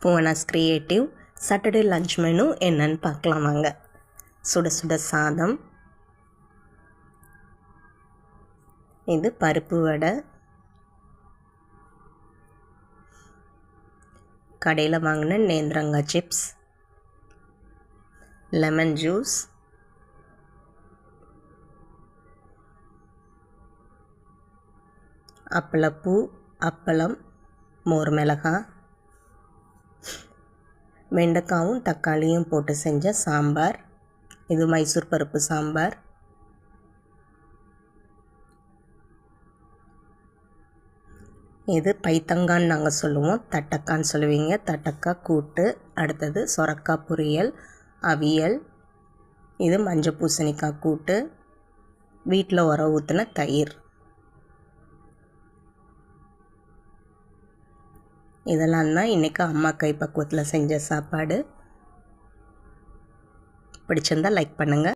Bhuvana's creative Saturday lunch menu என்னன்னு பார்க்கலாம் வாங்க. சுட சுட சாதம், இது பருப்பு வடை, கடையில் வாங்கின நேந்திரங்காய் சிப்ஸ், லெமன் ஜூஸ், அப்பளப்பூ, அப்பளம், மோர் மிளகாய், வெண்டைக்காவும் தக்காளியும் போட்டு செஞ்ச சாம்பார், இது மைசூர் பருப்பு சாம்பார், இது பைத்தங்கான்னு நாங்கள் சொல்லுவோம், தட்டக்கான்னு சொல்லுவீங்க, தட்டக்காய் கூட்டு, அடுத்தது சொரக்காய் பொரியல், அவியல், இது மஞ்சள் பூசணிக்காய் கூட்டு, வீட்டில் உர ஊற்றின தயிர். இதெல்லாம் தான் இன்றைக்கி அம்மா கைப்பக்குவத்தில் செஞ்ச சாப்பாடு. பிடிச்சிருந்தால் லைக் பண்ணுங்கள்.